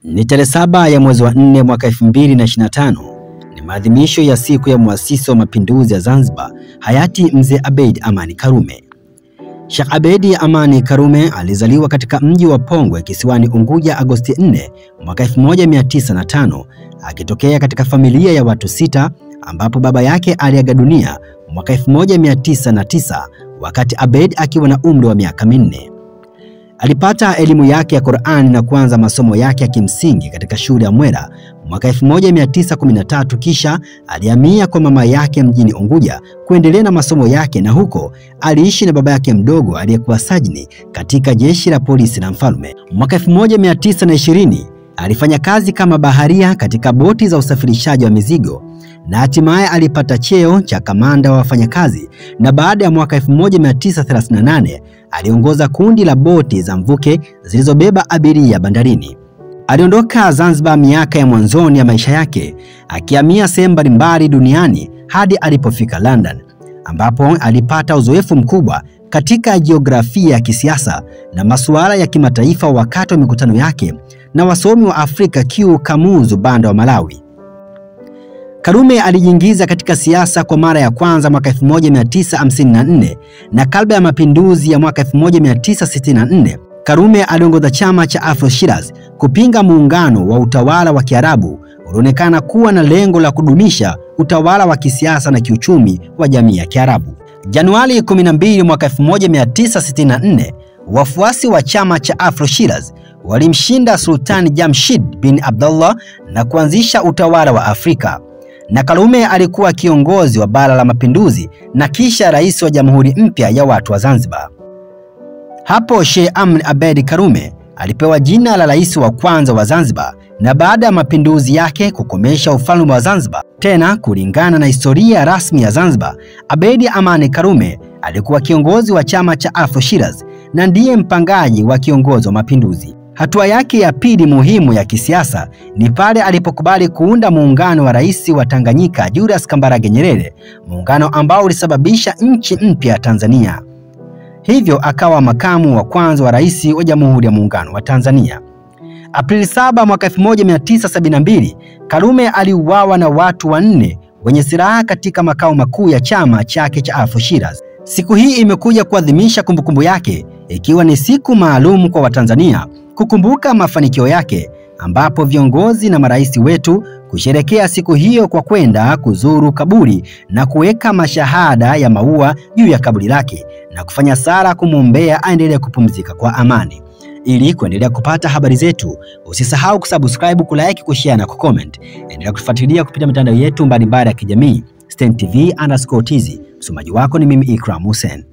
Ni tarehe 7 ya mwezi wa 4 mwaka 2025. Ni maadhimisho ya siku ya muasisi wa mapinduzi ya Zanzibar, hayati Mzee Abeid Amani Karume. Sheikh Abeid Amani Karume alizaliwa katika mji wa Pongwe kisiwani Unguja Agosti 4 mwaka 1905, akitokea katika familia ya watu 6, ambapo baba yake aliaga dunia mwaka 1909 wakati Abeid akiwa na umri wa miaka 4. Alipata elimu yake ya Qur'ani na kuanza masomo yake ya kimsingi katika shule ya Mwera mwaka 1913, kisha alihamia kwa mama yake mjini Unguja kuendelea na masomo yake, na huko aliishi na baba yake mdogo aliyekuwa sajini katika jeshi la polisi la mfalme. Mwaka 1920 alifanya kazi kama baharia katika boti za usafirishaji wa mizigo na hatimaye alipata cheo cha kamanda wa wafanyakazi, na baada ya mwaka 1938 aliongoza kundi la boti za mvuke zilizobeba abiria bandarini. Aliondoka Zanzibar miaka ya mwanzoni ya maisha yake, akihamia sehemu mbalimbali duniani hadi alipofika London, ambapo alipata uzoefu mkubwa katika jiografia ya kisiasa na masuala ya kimataifa wakati wa mikutano yake na wasomi wa Afrika Q Kamuzu Banda wa Malawi. Karume alijiingiza katika siasa kwa mara ya kwanza mwaka 1954 na kabla ya mapinduzi ya mwaka 1964, Karume aliongoza chama cha Afro Shirazi kupinga muungano wa utawala wa Kiarabu ulionekana kuwa na lengo la kudumisha utawala wa kisiasa na kiuchumi wa jamii ya Kiarabu. Januari 12 mwaka 1964, wafuasi wa chama cha Afro Shirazi walimshinda Sultan Jamshid bin Abdullah na kuanzisha utawala wa Afrika, na Karume alikuwa kiongozi wa bara la mapinduzi na kisha rais wa Jamhuri mpya ya watu wa Zanzibar. Hapo Sheikh Amri Abeid Karume alipewa jina la rais wa kwanza wa Zanzibar, na baada ya mapinduzi yake kukomesha ufalme wa Zanzibar. Tena kulingana na historia rasmi ya Zanzibar, Abeid Amani Karume alikuwa kiongozi wa chama cha Afro Shirazi na ndiye mpangaji wa kiongozi wa mapinduzi. Hatua yake ya pili muhimu ya kisiasa ni pale alipokubali kuunda muungano wa rais wa Tanganyika Julius Kambarage Nyerere, muungano ambao ulisababisha nchi mpya ya Tanzania. Hivyo akawa makamu wa kwanza wa rais wa Jamhuri ya Muungano wa Tanzania. Aprili 7 mwaka 1972, Karume aliuawa na watu 4 wenye silaha katika makao makuu ya chama chake cha Afro Shirazi. Siku hii imekuja kuadhimisha kumbukumbu yake, ikiwa ni siku maalum kwa Watanzania kukumbuka mafanikio yake, ambapo viongozi na marais wetu kusherekea siku hiyo kwa kwenda kuzuru kaburi na kuweka mashahada ya maua juu ya kaburi lake na kufanya sala kumwombea aendelee kupumzika kwa amani. Ili kuendelea kupata habari zetu, usisahau kusubscribe, kulike, kushare na kucomment. Endelea kufuatilia kupitia mitandao yetu mbalimbali ya kijamii. Stein TV_TZ. Msomaji wako ni mimi Ikram Hussein.